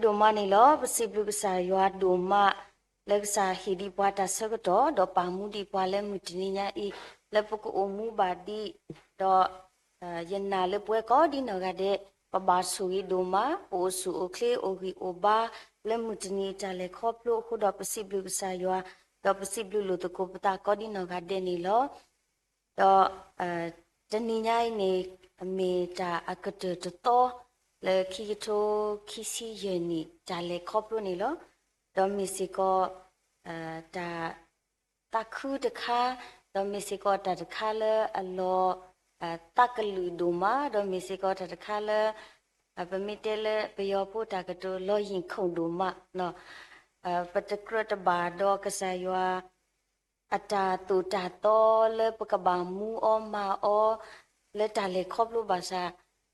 ဒိုမနီလောပစီပလူကစားရွာဒိုမလက်စားဟီဒီပွားတာဆကတော့တော့ပါမှုဒီပွားလဲမှုတနိညာဤလက်ပကအမှုပါဒီတော့ယနာလပွဲကောဒီနော်ကတဲ့ပဘာဆူဤဒိုမအိုဆူအိုကလေအိုဂီအိုဘာလက်မှုတနိကြလဲခေါပလို့ခုတော့ပစီပလူကစားရွာတော့ပစီပလူလို့တကိုပတာကောဒီနော်ကတဲ့နီလောတော့တနိညာနေအမေတာအကတတော်လေခီတိုခီစီယနီဂျာလေခေါပလို့နီလောတော့မီစီကောတာတခုတခါတော့မီစီကောတာတခါလေအလောတကလူဒူမာတော့မီစီကောတာတခါလေပမီတဲလေပယောပိုတာကတိုလောရင်ခုံဒူမာနော်ပတကရတဘာတော့ကဆာယွာအတာတူတာတော်လေပကဘာမူအောမာအောလေတာလေခေါပလို့ပါစာ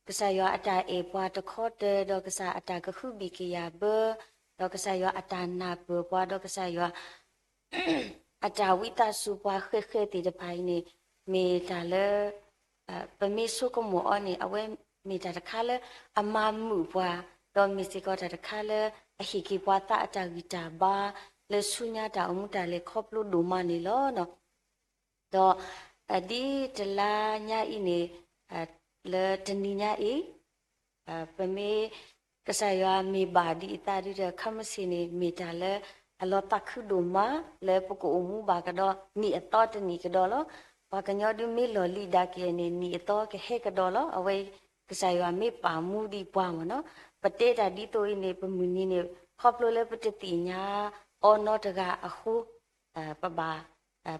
ကဆာယအတာအေပွားတခေါ်တဲ့တော့ကဆာအတာကခုဘီကီယာဘတော့ကဆာယအတာနာဘပွားတော့ကဆာယအတာဝိတဆူပွားခဲခဲတီတပိုင်းနေမေတာလေပမေဆုကမောအနေအဝဲမေတာတခါလေအမမှုပွားတော့မီစီကောတာတခါလေအဟိကီပွားတာအတာဂီတာဘာလေဆုညာတာအမှုတာလေခေါပလို့ဒုမနေလောနော်တော့အဒီတလာညာဤနေလေတနိညာဤပမေကဆာယမေဘာဒီတာဒီရခမစီနေမေတာလေအလောတခုဒုမလေပကိုအမှုဘာကတော့နိအတော်တနိကတော့လောဘာကညောဒုမေလောလီဒါကေနေနိအတော်ကဟဲကတော့လောအဝေးကဆာယမေပါမှုဒီပွားမနော်ပတေတာဒီတိုဤနေပမူနီနေခေါပလို့လေပတတိညာအောနောတကအခုပဘာ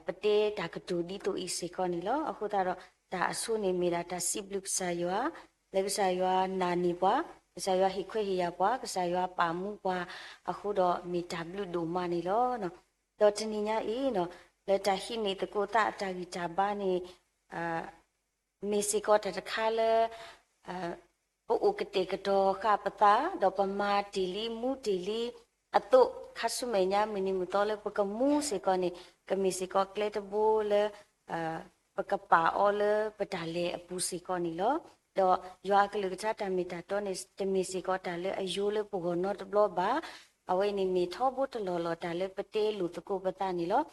ပတေတာကတူဒီတိုဤစေခေါနီလောအခုတော့ဒါအဆုနေမိတာဒါစိပလုဆာယောလေကဆာယောနာနီပွားကဆာယောဟိခွေဟိယပွားကဆာယောပါမှုပွားအခုတော့မီတာဘလူဒိုမနီလောနော်တော့တနိညာဤနော်လက်တဟိနေတကိုတာအတာဂီတာဘာနေမေစီကောတတခါလေပုတ်ကတေကတော့ခပတာတော့ပမာတီလီမူတီလီအတုခဆုမေညာမီနီမူတော်လေပကမူစေကောနေကမီစီကောကလက်တဘူလေပကပါအောလေပတာလေအပူစီကောနီလောတော့ရွာကလူကချတာမီတာတော့နေတမီစီကောတာလေအယိုးလေပကောနော့တဘလဘာအဝိနေမီထောဘုတလောလောတာလေပတေလူတကိုပတာနီလော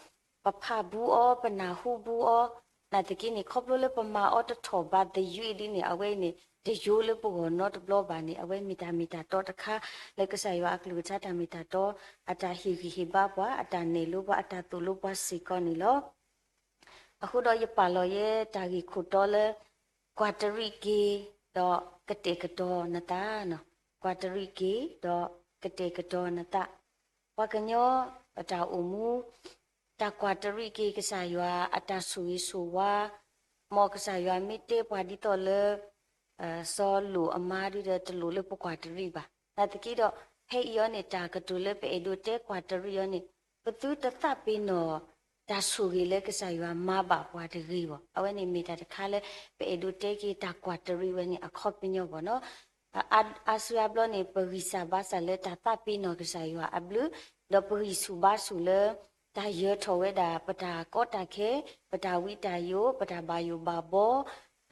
ပဖဘူးအောပနာဟုဘူးအောနာတကိနေခေါပလိုလေပမာအောတထောဘာတယူဒီနေအဝိနေတယူလေပကောနော့တဘလဘာနေအဝိမီတာတော့တခါလေကဆာရွာကလူကချတာမီတာတော့အတာဟီဟီဘာပွားအတာနေလို့ပွားအတာတူလို့ပွားစီကောနီလောအခုတော့ရပါလောရဲ့တာဂီခုတော်လေကွာတရီကီတော့ကတေကတော့နတာနော်ကွာတရီကီတော့ကတေကတော့နတာဝကညောအတာအမှုတာကွာတရီကီကဆာယွာအတာဆူရီဆူဝါမောကဆာယွာမီတေပွားဒီတော်လေစောလူအမားဒီတဲ့တလူလေပကွာတရီပါဒါတကီတော့ဟေယောနေတာကတူလေပေဒိုတေကွာတရီယောနေပသူတသပိနောဒါဆူကြီးလေကဆာယွာမဘာပွားတရီဘောအဝဲနေမိတာတခါလေပေဒိုတေကီတာကွာတရီဝဲနေအခော့ပညောဘောနော်အဆူယဘလနေပရိစာဘာဆလေတာသပိနောကဆာယွာအဘလူဒပရိစုဘာဆူလေဒါရထောဝဲတာပတာကောတာခေပတာဝိတာယိုပတာဘာယိုဘာဘော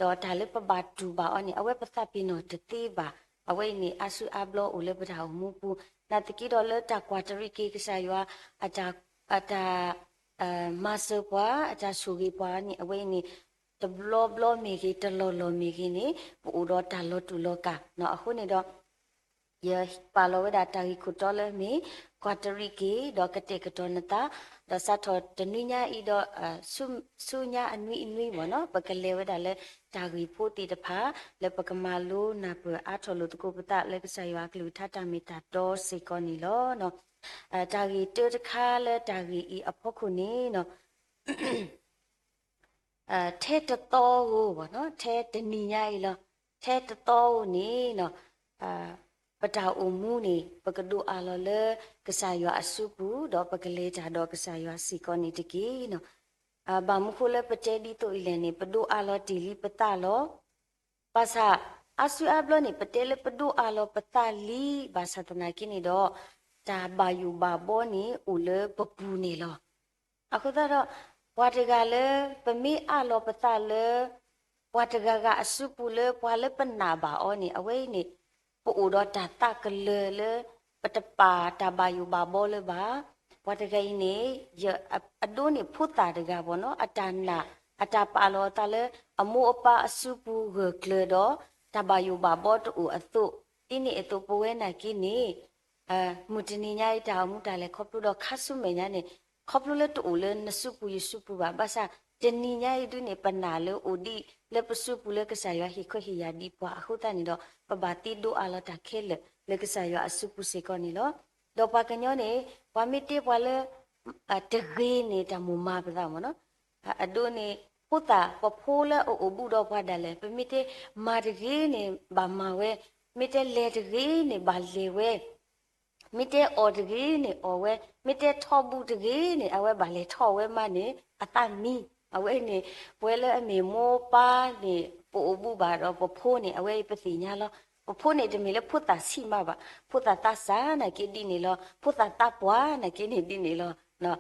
တော့ဒါလေပဘာတူဘာအနေအဝဲပသပိနောတတိပါအဝဲနေအဆူအဘလောအိုလေပတာမူပူနာတကီတော့လေတာကွာတရီကေကဆာယွာအတာမဆပွားအတာဆူကြီးပွားနေအဝဲနေတဘလောမီကြီးတလောမီကြီးနေပူတော့တာလောတူလောကနော်အခုနေတော့ယပါလောဝဒတာကြီးခုတော်လဲမီကွာတရီကေတော့ကတေကတော်နတာတော့စတ်တော်တနည်းညာဤတော့ဆုညာအနွိဘောနော်ပကလေဝဒလဲတာကြီးဖို့တီတဖာလဲပကမာလိုနာပအာထော်လိုတကိုပတလဲကဆာယွာကလူထတာမီတာတော်စေကောနီလောနော်တာကြီးတေတခါလဲတာကြီးဤအဖို့ခုနေနော်ထဲတတော်ကိုဘောနော်ထဲတနည်းညာဤလောထဲတတော်ကိုနေနော်ပတာအုံမူနေပကဒူအာလောလေကဆာယွာအစုပူတော့ပကလေးကြတော့ကဆာယွာစီကောနေတကီနော်ဘာမခုလေပတဲဒီတိုအီလေနေပဒူအာလောတီလီပတလောပါစာအဆူအဘလနေပတဲလေပဒူအာလောပတလီဘာသာတနာကိနေတော့တာဘာယူဘာဘောနေဦးလေပပူနေလောအခုတော့ဝါတကလေပမိအာလောပတလေဝါတကကအစုပူလေပွာလေပနာဘာအောနေအဝဲနေပူတော့တာတကလေလေ ปตปาตาบายูบาบอเลยบาวัดไกนี่ยอดูนี่พูดตาดกาบเนาะอาจารย์น่ะอาจารย์ปาโลตาเลอมูอปาอสุปูเกเคลดอตาบายูบาบอตูอตุที่นี่อตุปเวนักินี่มุตนิญาตามุตาเลคบลูดอคัสุเมญานี่คบลูเลตูเลนสุปูยสุปูบาบาซาเจนิญาดูนี่ปนาเลโอดีเลปสุปูเลกษายฮิโคฮิยาดีปวาหุตานี่ดอปบาติดูอาลตาเคลเลกษายอสุปูเซกอนี่ลอดอปากญอนี่วามิติปวาเลตะเกนี่ตามุมาปดามเนาะอดูนี่พุตาปโพเลโอบูดอปาดาเลปมิติมาตะเกนี่บามาเวมิติเลตะเกนี่บาเลเวมิเตออดกีนี่ออเวมิเตทอบูดกีนี่อเวบาเลทอเวมานี่อตามีอเวนี่เวเลอเมโมปานี่ปูบูบาดอปโพนี่อเวปะสิญาลอปโพนี่จะมีเลพุตตาสิมาบะพุตตาตาสานะกิดินี่ลอพุตตาตาปวานะกินี่ดินี่ลอเนาะ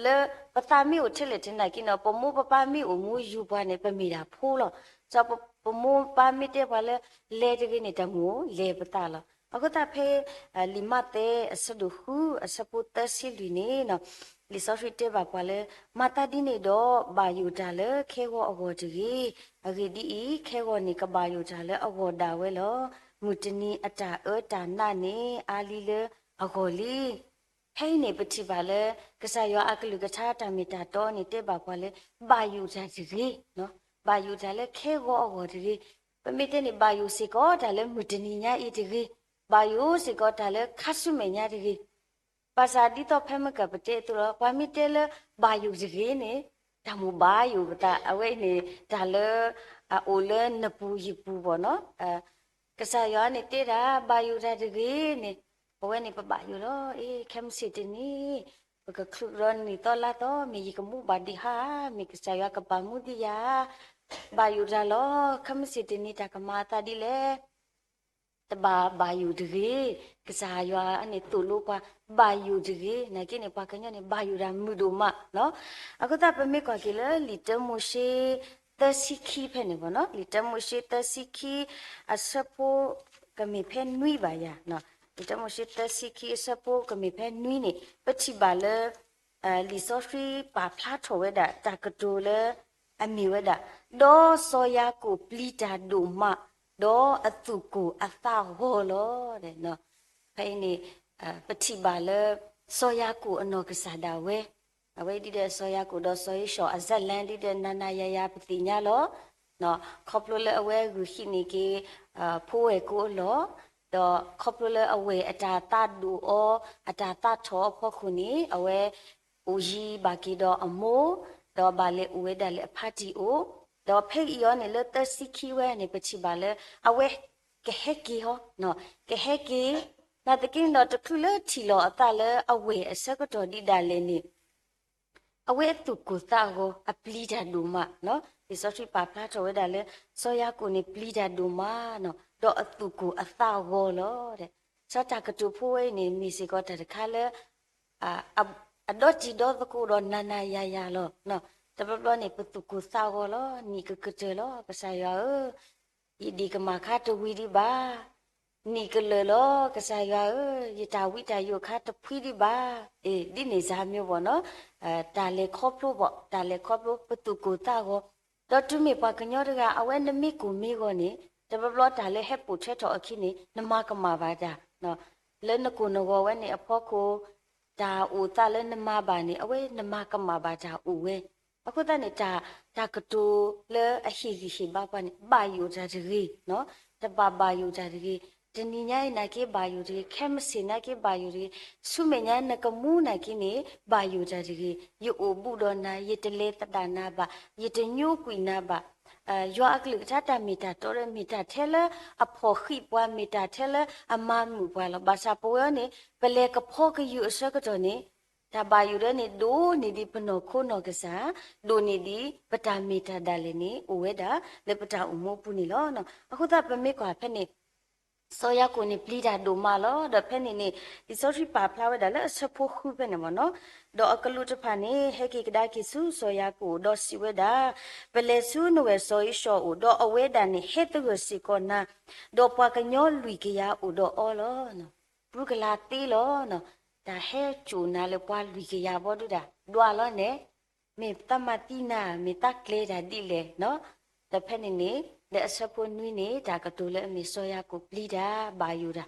เลปตามีอุทเลตินะกินอปโมปปามีอุมูยูบานี่ปะมีดาโพลอซอปโมปามีเตบาเลตกีนี่ตะงูเลปตาลอအခုတဖေလီမတဲ့အစဒဟုအစပုတစီလီနေနော်လီဆောဖီတေဘာကွာလေမတာဒီနေတော့ဘာယူတာလေခဲဝအဘောတီအဂီဒီခဲဝနေကဘာယူတာလေအဘောဒါဝဲလောမူတနီအတာတာနာနေအာလီလေအဂောလီဟဲနေပတိပါလေကဆာယောအကလူကထာတာမီတာတော့နေတဲ့ဘာကွာလေဘာယူတာတီနော်ဘာယူတာလေခဲဝအဘောတီပမိတဲ့နေဘာယူစီကောဒါလေမူတနီညာဤတီบายุสิก็ตาเลคัสุเมญาดิภาษาดิตอเพมกะปะเตตุรปามิเตเลบายุจิเกนี่ตามูบายุบตาอเวนี่ตาเลโอเลนปูยิปูบ่เนาะกะสายอนี่เตดาบายุดาดิเกนี่อเวนี่ปะบายุโลเคมสิตินี่ปะกะคลุรอนนี่ตอลาตอมียิกมูบาดิหามีกะสายอกะปามุดิยาบายุดาโลคัมสิตินี่ตากะมาตาดิเลตบาบายูดกีกษายาอันนี้ตุลูกว่าบายูดกีนะกินเนี่ยปากเนี่ยบายูรามุดูมาเนาะอะก็ตาเปมิกว่ากิเลลิตมุเชตสิคีเพเนี่ยบ่เนาะลิตมุเชตสิคีอสะโปกะมีเพนนุยบายาเนาะลิตมุเชตสิคีอสะโปกะมีเพนนุยนี่ปะทิบาเลลิซอฟรีปาพลาโถเวดาตากะโตเลอมีเวดาดอโซยากูปลีตาดูมาดออตุกูอัตตาโหโลเดเนาะไผนี่ปฏิบาเลโซยากูอนอกษาดาเวအဝိဒိတဲ့ဆောရကုတော့ဆောရရှောအဇက်လန်ဒီတဲ့နာနာယယပတိညာလောနော်ခေါပလလအဝဲကူခိနေကေဖိုးဝဲကိုလောတော့ခေါပလလအဝဲအတာတဒူအောအတာတထောဖို့ခုနီအဝဲဦးကြီးဘာကီတော့အမိုးတော့ဘာလေဦးဝဲတယ်အဖတ်တီအိုတော့ဖိတ်ရောနေလတစီခီဝဲနေပချိပါလေအဝဲကဟက်ကီဟောနော်ကဟက်ကီနာတကင်းတော့တခုလချီလောအတလေအဝဲအစကတော့ဒီဒါလေနေအဝဲသူကိုသာကိုအပလီဒါဒူမာနော်ဒီစောချိပါပလာတော်ဝဲဒါလေစောရကိုနေပလီဒါဒူမာနော်တော့အသူကိုအသာကိုလောတဲ့စတာကတူဖိုးဝဲနေမီစီကောတခါလေအတော့တီတော့ကိုတော့နာနာရရလောနော်တပပနေပတူကိုသာကိုလောနီကကတဲလောကဆာယောဤဒီကမခါတဝီဒီပါနီကလေလောကဆာယောယတာဝိတာယောခါတဖွီဒီပါဒီနေစားမျိုးပေါ့နော်တာလေခေါပလို့ပေါ့တာလေခေါပလို့ပတူကိုတာကိုတော့သူမေပါကညောတကအဝဲနမိကိုမိကိုနေတပပလောတာလေဟက်ပူချက်တော်အခင်းနေနမကမာပါတာနော်လဲနကိုနဝဝဲနေအဖို့ကိုဒါဦးတာလဲနမပါနေအဝဲနမကမာပါတာဦးဝဲအခုတနေ့တာကတူလဲအဟီရှိပါပါနေဘာယူကြတကြီးနော်တပဘာယူကြတကြီးတဏိညာနာကေဘာယူတကြီးခဲမစင်နာကေဘာယူတကြီးဆုမညာနကမူနာကိနေဘာယူကြတကြီးယိုဘူဒေါနာယတလေတတနာပါယတညိုကွီနာပါယောအကလူထတာမီတာတော်ရမီတာထဲလအဖို့ခိပွားမီတာထဲလအမမှုပွားလဘာသာပေါ်နေပလေကဖို့ကယူအစကတော့နေဒါဘာယူတဲ့နေဒိုနေဒီပနောခိုနောကစားဒိုနေဒီပတာမီတာဒါလည်းနေအိုဝဲတာလေပတာအမိုးပူနေလောနော်အခုသာပမေကွာဖက်နေဆောရကိုနေပလီတာဒိုမာလောဒါဖက်နေနေဒီဆောရီပါဖလာဝဲဒါလည်းအစဖို့ခုပဲနေမနော်ဒေါ်အကလူတဖာနေဟဲကီကဒါကီဆူဆောရကိုဒေါ်စီဝဲဒါပလေဆူနဝဲဆောရီရှောဦးဒေါ်အဝဲဒါနေဟဲတကိုစီကောနာဒေါ်ပွားကညောလူကရဦးဒေါ်အော်လောနော် ปรุกลาตีโลเนาะแต่เฮจูนาเลยปว่าลุยกยาบ่ดูดาดัวล้อเนี่ยมีตมาตีนามีตักเลดาดีเลยเนาะแต่เพนนี่เดอสะพนุยนี่ดากตูเลมีโซยากุปลีดาบายูดา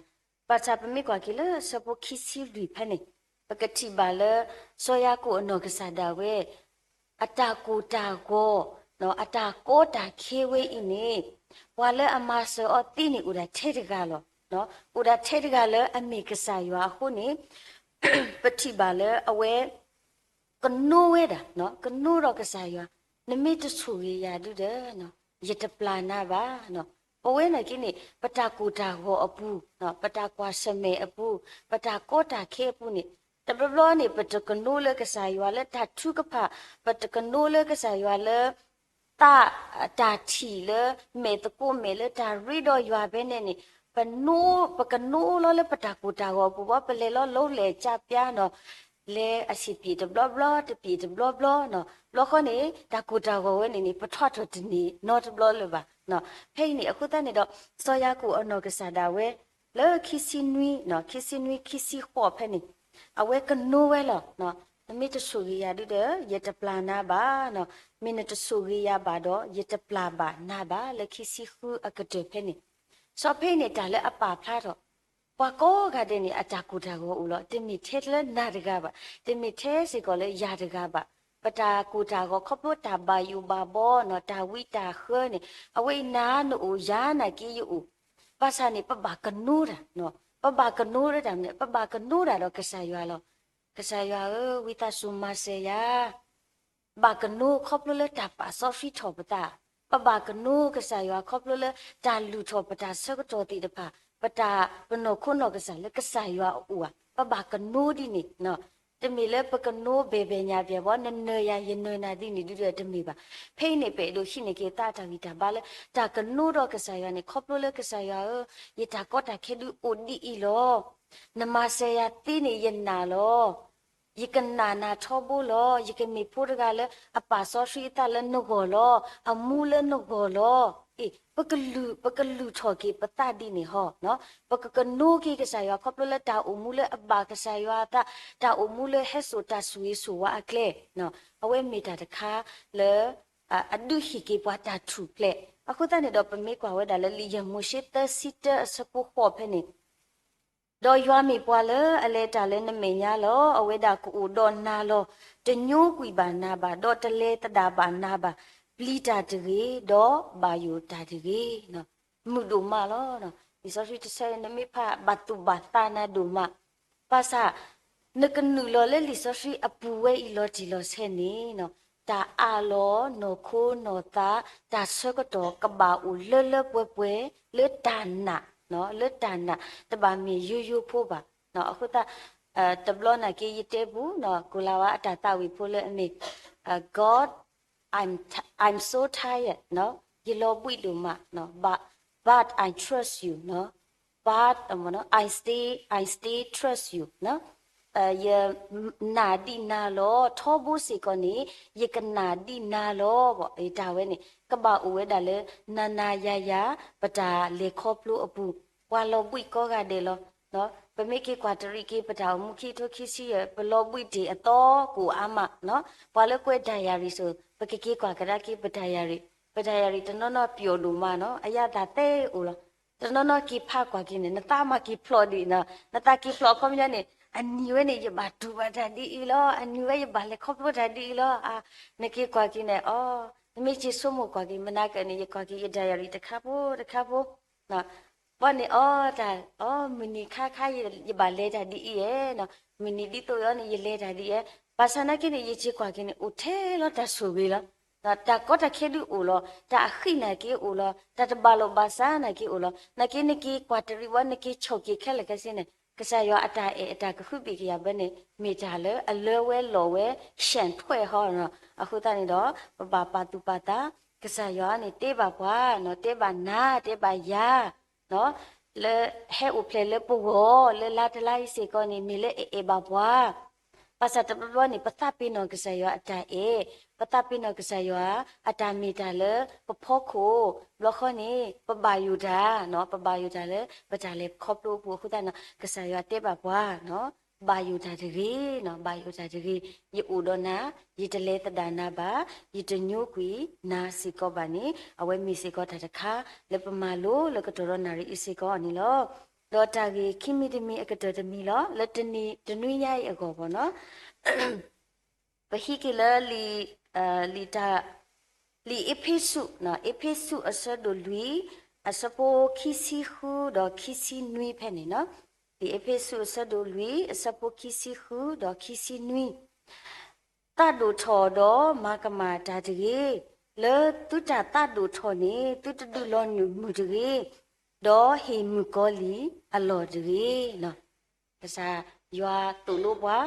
ปัจจัยมีกว่ากิเลสะพคิสิลุยเพนนี่ปกติบาเลโซยากุอนอกษาดาเวอัตากูตาโกเนาะอัตาโกตาเคเวอินี่ว่าเลอมาโซอตีนี่อุดาเทดกาโลเนาะอุดาเทดกาเลอเมกษายัวหุนี่ปฏิบาเลอเวกนูเวดาเนาะกนูรอกษายัวนมิตสุริยาดูเด้อเนาะยตปลานาบาเนาะปเวนะกินี่ปตากูตาโหอปูเนาะปตากวาสเมอปูปตาโกตาเคปูนี่แต่บลอนี่ปตกนูเลกษายัวเลทัทุกพะปตกนูเลกษายัวเลตาทีเลเมตะกูเมเลตารีดอยัวเบเนนี่ปนูปกนูลเลปตากูตาโหปูว่าเปเลลโลเลจับยาเนาะเลอสิปีตบลอตปีตบลอเนาะลอข้อนี้ตากูตาโหนี่ปทอดตนี่นอตบลอเลยบ่เนาะเพ่นี่အခုတန်းနေတော့စောရကူအနော်ကစားတာဝဲလဲခီစီနွီနော်ခီစီနွီခီစီခေါ်ဖဲနေအဝဲကနိုးဝဲလောနော်နမိတဆူရီယာဒုတဲ့ယတပလာနာပါနော်မိနတဆူရီယာပါတော့ယတပလာပါနာပါလဲခီစီခုအကတဲ့ဖဲနေစောဖဲနေတာလဲအပါဖလာတော့ပကောကတဲ့နေအတာကူတာကိုဦးလို့တင်မီထဲလဲနာတကပါတင်မီထဲစီကိုလဲယာတကပါปตากูตาก็ขบตาบายูบาบอเนาะตาวิตาเขนี่เอาไว้นาหนูยานากิอยู่ภาษานี่ปะบากนูระเนาะปะบากนูระดำเนี่ยปะบากนูระดอกกษายาloกษายาวิตาสุมาเสยาบากนูขบเลยตาปะซอฟิทอปตาปะบากนูกษายาขบเลยตาลูทอปตาสกโตติดปะปตาปโนคุณนกษาเลยกษายาอูอ่ะปะบากนูดินี่เนาะတမီလဲပကနိုးဘေဘေညာပြေဘောနနရယနနာတိနိဒုရတမီပါဖိနေပေလို့ရှိနေကေတာတာဂီတာဘာလဲတာကနိုးတော့ကဆာယနေခေါပလို့လဲကဆာယယတာကောတာခေလူအိုဒီအီလောနမဆေယတိနေယနာလောယကနာနာထောဘူးလောယကမီဖူရကလဲအပါဆောရှိတလဲနုကောလောအမူလဲနုကောလောအေပကလူထောကေပတတိနေဟောနော်ပကနိုကေကဆာယခေါပလို့လဲတာအမူလဲအပါကဆာယတာအမူလဲဟဲဆိုတာဆွေဆိုဝါအကလေနော်အဝဲမီတာတခါလဲအဒုဟိကေပွားတာထူပလက်အခုတနေတော့ပမေကွာဝဲဒါလဲလီယမရှိတစီတစပူခေါ်ဖဲနေတော့ရွာမီပွားလဲအလဲတာလဲနမေညာလောအဝဲတာကူဒေါ်နာလောတညိုးကွီပါနာပါတော့တလဲတတာပါနာပါပလီတာတရေတော့ဘာယိုတာတရေနော်မှုဒုမလောနော်ဒီဆိုရှိတဆဲနမေဖဘတ်တူဘတာနာဒုမပါစာနကနူလောလဲလီဆိုရှိအပူဝဲဤလောဒီလောဆဲနေနော်တာအာလောနိုခိုနိုတာတာဆကတော့ကဘာဦးလဲပွဲလဲတာနာနော်လဲတာနာတဘာမီယူဖို့ပါနော်အခုတတဘလနာကေယတေဘူးနော်ကူလာဝအတာတာဝီဖို့လဲအမေ God I'm so tired နော်ယလောပွိလို့မနော် but I trust you နော် but နော် I stay trust you နော်ယနာဒီနာလောထောဘူးစီကနီယကနာဒီနာလောပေါ့အေဒါဝဲနေကပအဝဲဒါလဲနာနာယယာပတာလေခောပလူအပူဝါလောပွိကောကတဲ့လောနော်ပမေကေကွာတရီကေပတာမူခီထိုခီစီရဘလောပွိဒီအတော်ကိုအမနော်ဘာလဲကွဲဒိုင်ယာရီဆိုပကေကေကွာကရကေပတာယာရီတနော်နော်ပျော်လို့မနော်အရတာတဲ့ဦးလောတနော်နော်ကေဖာကွာကိနေနတာမကေဖလော်ဒီနော်နတာကေဖလော်ခေါမရနေအန်နီဝဲနေရပါတူပါတဒီအီလောအန်နီဝဲရပါလေခေါပတဒီအီလောအာနကေကွာကိနေအော်နမေချီဆုမကွာကိမနာကနေရကွာကိရဒယာရီတခါဖို့နော်ဘာနေအော်တာအော်မီနီခါရပါလေတဒီရဲ့နော်မီနီဒီတိုရနေရလေတဒီရဲ့ဘာစနာကိနေရချီကွာကိနေဦးထဲလောတဆူပြီလောတာကောတခေလူဦးလောတာခိနာကေဦးလောတာတဘလောဘာစာနာကေဦးလောနကေနကေကွာတရီဝနကေချုပ်ကေခဲလကစင်းနေကစားရအတာအတာကခုပိကရဘနဲ့မိကြလဲအလွဲဝဲလော်ဝဲရှန်ထွဲဟောနော်အခုတန်းတော့ပပတူပတာကစားရနေတေးပါကွာနော်တေးပါနာတေးပါယာနော်လဲဟဲဥဖလေလဲပူဟောလဲလာတလိုက်စေကောနေမိလဲအေပါပွားပ ภาษาตะบะนี่ปะตะปินอกษายออาจารย์ปะตะปินอกษายออาจารย์มีตาเลปะพอโคบลอข้อนี้ปะบายูดาเนาะปะบายูดาเลปะจาเลครอบรูปูคุตานะกษายอเตบะว่าเนาะบายูดาดรีเนาะบายูดาดรียอูดอนายิตเลตดานาบายิตญูกุยนาสิกอบานีเอาไว้มีสิกอตะคะเลปะมาโลเลกะตรนารีอิสิกออันนี้ลอดอตากีคิมิตมีอกะตะมีลอละตนีตนุยยายอโกบ่เนาะparticularly lita li episu na episu asado lui asapo kisi hu do kisi nui phene no li episu asado lui asapo kisi hu do kisi nui ta do tho do makama ta de le tu ta do tho ni tu tu lo nu mu de do he mu ko li alo de no kasa ywa tu lo bwa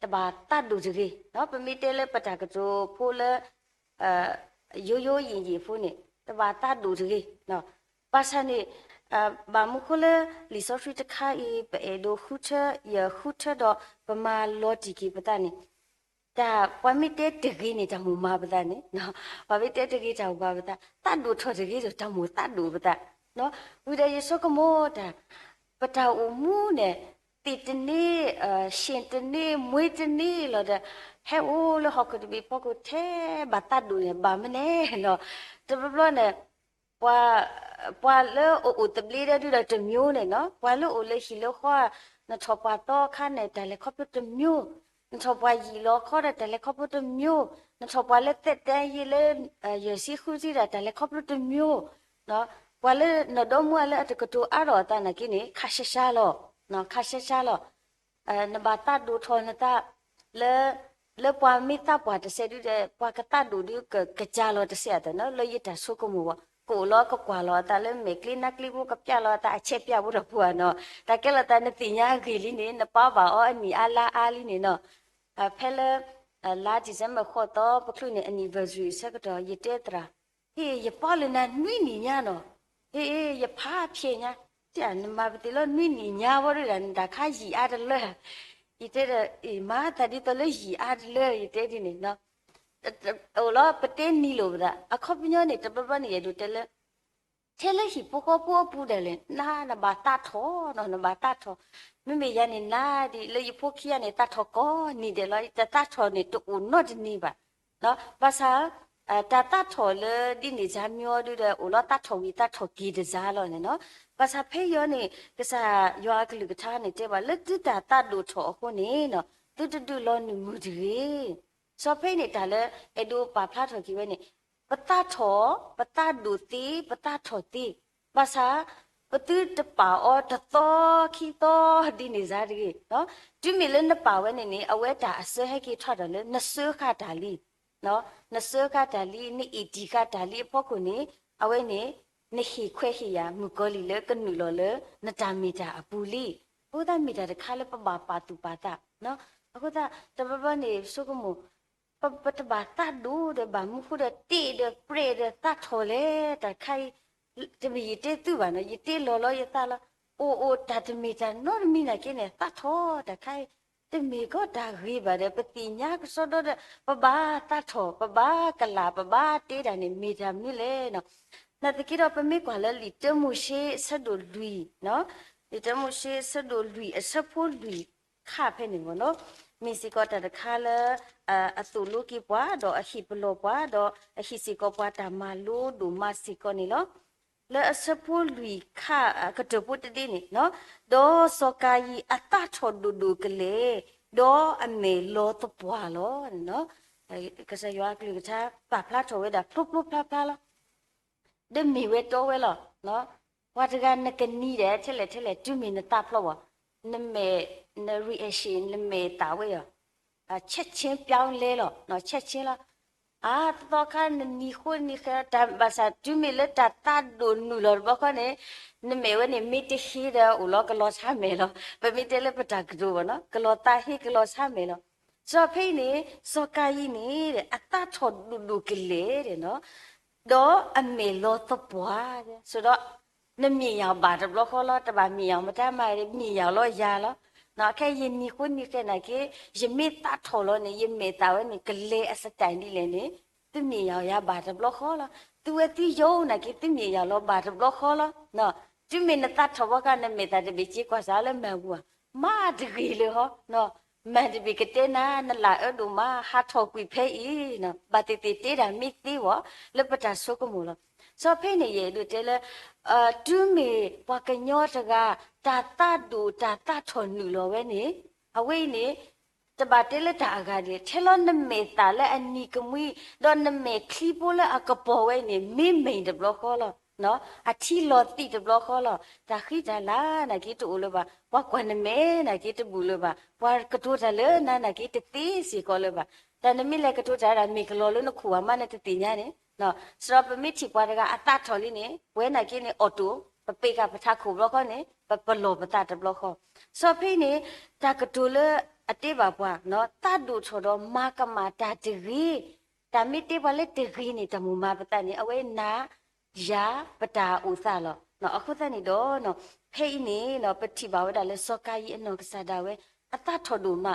ตบาตัดดูสิเนาะเป็นมิเตเลปะตากะโจพูเลโยโย่ยินยิฟูนี่ตบาตัดดูสิเนาะภาษานี่บามุคุเลลิซอฟริตคาอีเปเอโดฮูเทยฮูเทดอปมาโลจิกิปะตานี่ตาปามิเตตะกีนี่ตะมูมาปะตานี่เนาะปามิเตตะกีตะบาปะตาตัดดูทอตะกีตะมูตัดดูปะตาเนาะวิเดยโซกโมตาปะตาอูมูเนี่ยติดนี่เช่นตนี่มวยตนี่เราจะเฮ้โอ้เราหอกกันบีพอกูเทบัตตัดดูเนี่ยบามันเนี่ยเนาะจะเป็นว่าเนี่ยว่าเลอโอ้ตบลีได้ดูได้จมิวเนี่ยเนาะว่าเลอโอ้เลยหิเลข้อนั่นชอบว่าต่อขั้นเนี่ยแต่เลยเขาเป็นจมิวนั่นชอบว่ายีล้อข้อแต่เลยเขาเป็นจมิวนั่นชอบว่าเลเตแต่ยีเลยสิคุซีแต่เลยเขาเป็นจมิวเนาะว่าเลนดอมัวเลแต่ก็ตัวอารอตานะกินี่ข้าศึกษาล้อเนาะข้าศึกษาล้อนบาตัดดูทอนตาเลปวามิตาปวาจะเสดูเดปวากตัดดูดิกะจาล้อจะเสียแต่เนาะเลยยิตาสุกมัวกูล้อก็กว่าล้อตาเลยเมกลินักลิบุกับจาล้อตาเชปยาบุระพัวเนาะตาเกลตานติญากิลินี่นป้าบ่าอ้อมีอาลาอาลีนี่เนาะเพลลาดิเซมขอตอปคลุนี่ anniversary สักตอยิเตตราเฮ้ยป้าเลยนะนุ้ยนี่ญาเนาะเฮ้ยอย่าพาเพียญาจานมาปฏิโลนุ้ยนี่ญาวะเลยนะข้ายีอาดเลยยิเตมาตาดิตเลยยีอาดเลยยิเตดินี่เนาะโอ้ล้อประเทศนี้โลบดาอะคบญอนี่ตะปะปะนี่ดูเตเลเทเลหิปโกปัวปูเดเลนาบาตาทอเนาะนาบาตาทอไม่มียานี่นาดิเลยพวกขี้นี่ตาทอก็นี่เดลอยตาทอนี่ตุอุนอดนี่บะเนาะภาษาตาทอเลดินี่จามยอดูเดโอ้ล้อตาทอวีตาทอกีเดซาลอเนี่ยเนาะภาษาเพยอนี่กษายอกลึกทานี่เจบะเลตุตาดูทอคนนี่เนาะตุลอนี่มุดีสอเพนี่ตาเลเอดูปาพลาทอกีเวนี่ปตาทอปตาดูตีปตาทอตีภาษาปตืตปาอตตอคีตอดินิซาดีเนาะจุมิเลนปาเวนี่อเวตาอเซให้กีทอดเลนเซคาดาลีเนาะนเซคาดาลีนี่อีดีคาดาลีพวกคนนี้เอาไว้นี่นี่ฮีเควฮียามุกอลีเลกันนุลเลนจามีจาอปูลีพูดามีจาคาเลปบาปาตุปาตาเนาะအခုဒါတပပနေစုကမှုပတဘာတတ်ဒူတဲ့ဘာမှုခုတဲ့တိတဲ့ပရေတဲ့တတ်ထော်လေတခိုင်တမီတဲ့သူပါနော်ယတိလောလောယတလာအိုတတ်မီတနော်မီနာကိနေတတ်ထော်တခိုင်တမီก็ဒါဂိပါတဲ့ပတိညာကစောတော့ပဘာတတ်ထော်ပဘာကလာပဘာတေးတယ်နေမီတာမီလေနော်နာတကိတော့ပမေကွာလေလီတမှုရှိဆက်တို့လူနော်လီတမှုရှိဆက်တို့လူအစဖို့လူခါဖဲနေမနော်มีสิก็แต่คาเลอสุลูกีปวาดออหิปโลปวาดออหิสิก็ปวาตามาลูดูมาสิก็นี่เนาะและอสพูลุยค่ากระจปุตตินี่เนาะดอสกายีอัตตาทอดูกะเลดออเมโลตปวาโลเนาะก็จะยากลือชาปะพลาโตเวดาพลุพลาละเดมีเวโตเวลเนาะว่าจะกันนกันนี่เด้เทเลจุมีนตาพลวะนเมนรีแอคชั่นนเมตาเวอ่ะချက်ချင်းပြောင်းလဲတော့เนาะချက်ချင်းละတော့ခါနီခွနီခတာဘာသာတူမီလက်တာတာဒိုနူလောဘခနဲ့နမေဝနေမီတရှိတယ်ဦးလောကလောချမဲလောပမီတဲလက်ပတာကဒိုနော်ကလောတာဟိကလောချမဲလောစောဖိနေစောကာယီနေတဲ့အတထောဒူကလေးတဲ့နော်တော့အမေလောသပွားတဲ့ဆိုတော့နမီယောင်ပါတယ်ဘလခေါ်လောတပါမီယောင်မတမ်းမာမြေယောင်လောရာလော နော်ခဲရင်နီခုနီခဲနာကေယမေတာထော်လို့နေယမေတာဝဲနေကလေအစတိုင်ဒီလေနေသူမြေရောက်ရပါတဘလခေါ်လားသူဝတိယုံနာကေသူမြေရောက်လို့ပါတဘလခေါ်လားနော်သူမေနတာထော်ဘကနေမေတာတပိချီကွာစားလဲမဘူးမာတကြီးလေဟောနော်မန်တပိကတဲ့နာနလာအဒူမာဟာထော်ကွေဖဲဤနော်ဘာတိတိတေးတာမိသေးဝလပတာဆုကမလို့စောဖိနေရလို့တဲလဲတူမေဘကညောတကတာတတူတာတထော်နူလောပဲနေအဝိနေတဘာတဲလက်တာကလေထဲလောနမေတာလဲအနီကမွီဒေါ်နမေခလီပိုလဲအကပေါ်ဝဲနေမိမိန်တဘလခေါ်လောနော်အချီလောတိတဘလခေါ်လောတာခိတလာနာကိတူလဘာဘကွနမေနာကိတဘူးလဘာဘွာကတူတလဲနာကိတတိစီကောလဘာတနမီလဲကတူတာမိကလောလနခုဝမနဲ့တတိညာနေနော်စရပမီချီပွားတကအတထော်လေးနေဝဲနာကိနေအော်တိုပပေကပထခုဘလခေါ်နေပလောပတာတဘလခေါ်စောဖိနေတာကတူလအတေပါပွားနော်တတ်ဒူချောတော့မာကမာတာတရီတမီတေပါလေတရီနေတမူမာပတနေအဝဲနာယာပတာဥသလောနော်အခုတနေတော့နော်ဖိနေနော်ပတိပါဝဲတာလဲစောကကြီးအနော်ကစားတာဝဲအတထော်ဒူမ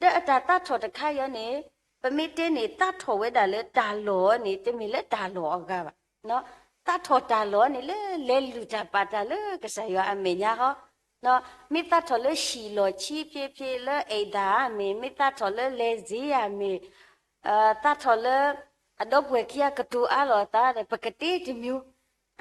တဲ့အတာတထော်တခါရနေပမိတေနေတထော်ဝဲတာလဲတာလောနေတမီလဲတာလောကပါနော်တထော်တာလောနေလဲလူတာပါတာလဲကစားရအမေညာဟောနော်မိတထော်လဲရှီလောချီပြေပြေလဲအိဒါမေမိတထော်လဲဇီယာမေတထော်လဲအတော့ဘွယ်ကြီးကတူအလောတာတဲ့ပကတိတမျိုး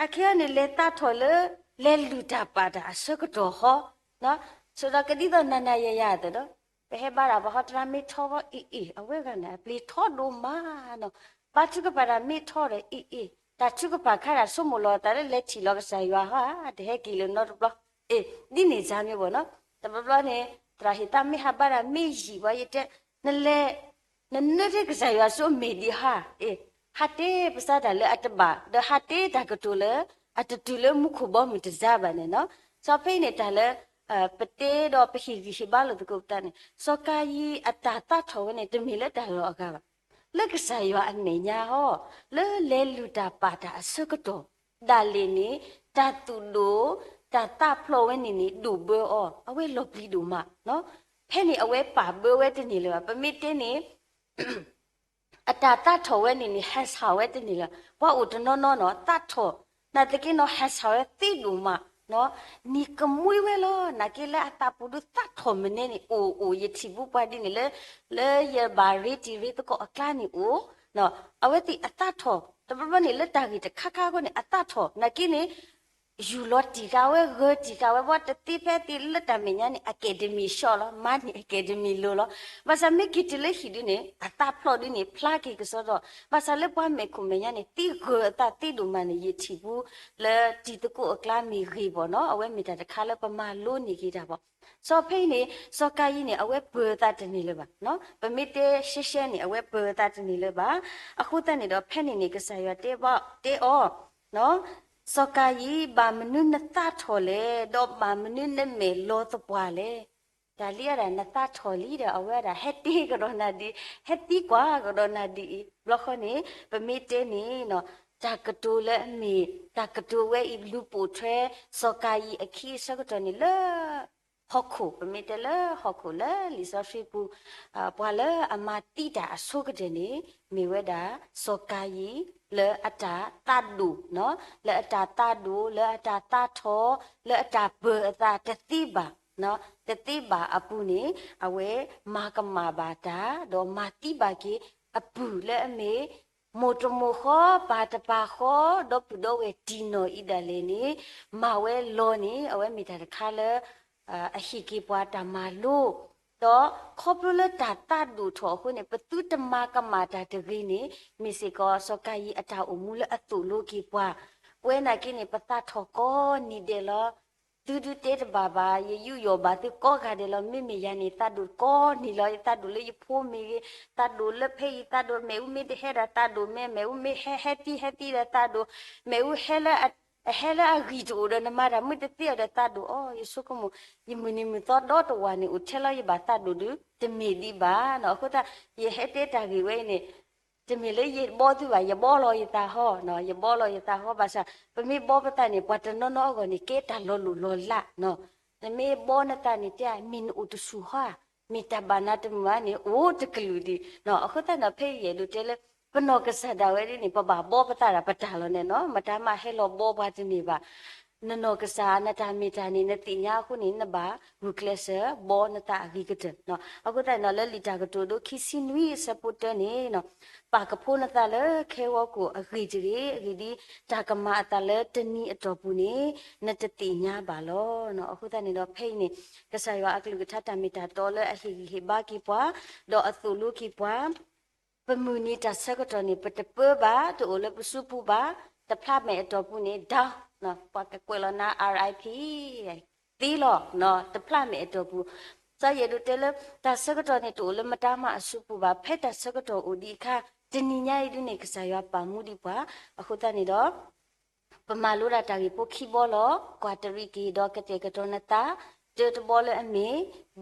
အခရနေလေတထော်လဲလူတာပါတာအစကတော့ဟောနော်ဆိုတော့ကတိတော့နာနာရရတယ်နော်ဘယ်ဘာဘာဟတ်ရမီထောအီအဝဲကနဲ့ပလီထောဒိုမာနော်ပါချုကပါရမီထောရအီတာချုကပါခါရဆုမလောတာလက်ချီလောကဆာယွာဟာတဲ့ဟဲကီလနော်ဘလဒီနေစားမျိုးပေါ့နော်တဘဘနဲ့တရာဟီတမီဟာဘာရမီဂျီဝရတဲ့နလဲနတဲ့ကဆာယွာဆိုမီဒီဟာဟာတေပစားတယ်လေအတဘာဒဟာတေတာကတူလေအတတူလေမှုခဘောမတဇာဘာနဲ့နော်စောဖိနေတာလေပတေတော့ပခိရှိဘာလို့တကုတ်တန်းစောကာယီအတာတထောနေတမီလက်တာလောကပါလက်ကစားရအမေညာဟောလဲလူတာပါတာအစကတော့ဒါလီနီတတူလိုတဖလိုဝဲနေဒူဘောအဝဲလော်ပလီဒူမနော်ဖဲနေအဝဲပါဘောဝဲတနေလေပမီတင်းနေအတာတထောဝဲနေဟက်ဆာဝဲတနေလေဝါဥတနော်တထောနာတကိနော်ဟက်ဆာဝဲတိဒူမနော်နီကမွေးဝဲလောနာကေလာအတာပူဒတတ်ထုံမနေနီအိုယတိဘူးပါဒီနီလေရဘာရီတီရီတကောအကလာနီအိုနော်အဝဲတိအတတ်ထောတပပနီလက်တာကြီးတခါခါကိုနီအတတ်ထောနာကိနီယူလော်တီကဝဲဂေတီကဝဲဘောတတိဖဲတီလက်တမညာနီအကယ်ဒမီရှော်လောမာနီအကယ်ဒမီလိုလောဘာသာမေကီတလေဟီဒီနီအတတ်ဖလော်ဒီနီဖလာကီကစောတော့ဘာသာလက်ပွားမေခုမညာနီတီဂေအတတီဒူမနီယတိဘူးလေတီတကုအကလာမီရီဘောနော်အဝဲမီတာတခါလက်ပမာလို့နေကြတာပေါ့စောဖိနေစောကကြီးနေအဝဲဘေတာတနေလေပါနော်ပမီတေရှဲနေအဝဲဘေတာတနေလေပါအခုတနေတော့ဖက်နေကစားရတေပေါ့တေအောနော်စောကကြီးဘာမနုနတထော်လေတော့ဘာမနုနမေလောတပွားလေဒါလီရတာနတထော်လီတဲ့အဝဲတာဟက်တီကတော့နာဒီဟက်တီကွာကတော့နာဒီဘလခနေပမီတေနေနော်တာကတူလေအမီတာကတူဝဲဤလူပိုထွဲစောကကြီးအခီစကတော့နေလေဟခုပမီတလေဟခုလေလီဆာရှိပူပွာလေအမတီတာအဆုကတဲ့နေမိဝဲတာစောကာယီလေအတာတတ်ဒူနော်လေအတာတတ်ဒူလေအတာတတ်ထောလေအတာဘေအတာတတိပါနော်တတိပါအပူနေအဝဲမာကမာဘာတာတော့မာတိပါကေအပူလေအမေမိုတမိုခောပါတပါခောတော့ပူတော့ဝဲဒီနိုဣဒလေနေမဝဲလောနေအဝဲမိတာတခါလေအဟိကိပွားတမလို့တော့ခေါပလတာတဒူထောခုနေပတုတမကမာတာတဂိနေမီစီကောစကယီအတာအမူလအတုလိုကိပွားပွဲနာကိနေပတထောကောနီတယ်လောတူတူတေတဘာဘာယေယူယောဘာတုကောခါတယ်လောမိမိယနီတဒူကောနီလောတဒူလေဖိုးမီတဒူလေဖေးတဒူမေဦးမီတဟဲတာတဒူမေဦးမီဟဲတီတဒူမေဦးဟဲလာဟဲလာဂီတိုဒနမရာမတတိရတဒူအော်ယေဆုကမယမနီမတော်တော့ဝါနေဦးထဲလာယဘာတဒူဒူတမီဒီဘာနော်ခုတာယေဟဲတေတာဂီဝဲနေတမီလေယေဘောသူပါယေဘောလောယတာဟောနော်ယေဘောလောယတာဟောဘာသာပမိဘောပတနေပတနောနောကိုနေကေတာလောလူလောလာနော် เมบอนตานี่จ้ามินอุตสุฮามีตาบานาตมานี่โอ้ตะกลูดีเนาะအခုတနဖေးရလူတဲလေပနောကဆဒဝဲนี่ปะบาบ่ปะตาปะตาลเนี่ยเนาะมะตามาเฮโลบ่บาตินี่บานโนกษานาตามีตานี่นติญาคุนี่นบารูเคลเซบ่นตากิกะเนาะအခုတနလေလီတာကတူဒိုခိစီနွီစပုတနေเนาะปากะโพนตาเลเควกูอกิจิรีอกิดีตากะมาตาเลตนีอตอปูนี่นตติญาบาโลเนาะအခုတနေတော့ဖိနေကဆာယောအကလူကထတာမီတာတော်လေအဟိဟိဘာကိပွားတော့အသုလူကိပွားပမူနီတဆကတော်နေပတပဘာတူလေပစုပူဘာတဖလာမဲအတော်ပူနေဒါနော်ပကကွယ်လနာ RIP တီလောနော်တဖလာမဲအတော်ပူစရရတဲလတဆကတော်နေတူလေမတာမအစုပူဘာဖက်တဆကတော်ဦးဒီခါတနိညာရည်နေကစားရပါမှုဒီပွားအခုတနေတော့ပမာလိုရာတာကြီးပိုခိဘောလောကွာတရီကီတော့ကတဲ့ကတော်နတာတေတဘောလအမေ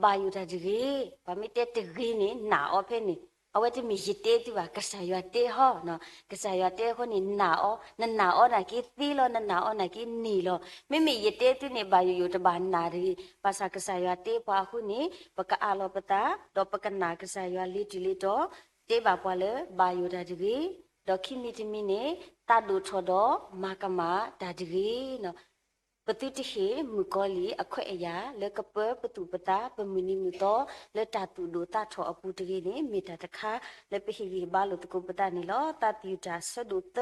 ဘာယူတာကြီးဘာမီတဲ့တကြီးနေနာအောဖဲနေအဝဲတမီရတဲ့ဒီပါကစားရတဲ့ဟောနော်ကစားရတဲ့ခေါနေနာအောနာအောနာကီသီလောနာအောနာကီနီလောမိမိရတဲ့သူနေဘာယူယူတဘာနာရီပါစာကစားရတဲ့ဘာခုနေပကအာလောပတာတော့ပကနာကစားရလီတီလီတော့တေဘာပွားလေဘာယူတာကြီးဒေါခိမီတမီနေတတ်လူထော်တော့မာကမာဒါကြီးနော်ပတိတိဟေမူကောလီအခွဲ့အရာလကပပတူပတာပမနီမူတော့လက်တတူဒိုတာထော်အပူတကြီးနေမိတာတခါလက်ပဟီဘာလို့တကုပတာနေလောတတိယူတာဆဒုတ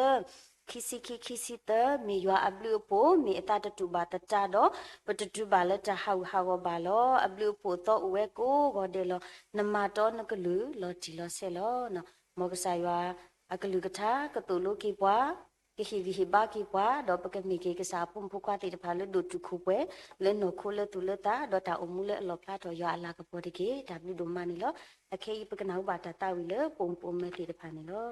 ခိစီတမီယွာအဘလူပိုမီအတတတူဘာတကြတော့ပတတူဘာလက်တဟောဘာလောအဘလူပိုတော့ဝဲကိုဂေါ်တယ်လောနမတော်နကလူလောတီလောဆဲလောနော်မောကဆာယွာအကလူကထာကတူလိုကိပွားကိဟိဝိဟိဘာကိပွားတော့ပကမိကေကစာပုံဖုကွာတေတဖာလေဒုတုခုပွဲလဲနိုခိုလဲတူလဲတာတော့တာအမှုလဲအလောဖလာတော့ရွာအလာကပေါ်တကေ W ဒိုမနီလောအခေပကနာဥပါတာတာဝီလဲပုံမဲတေတဖာနေလော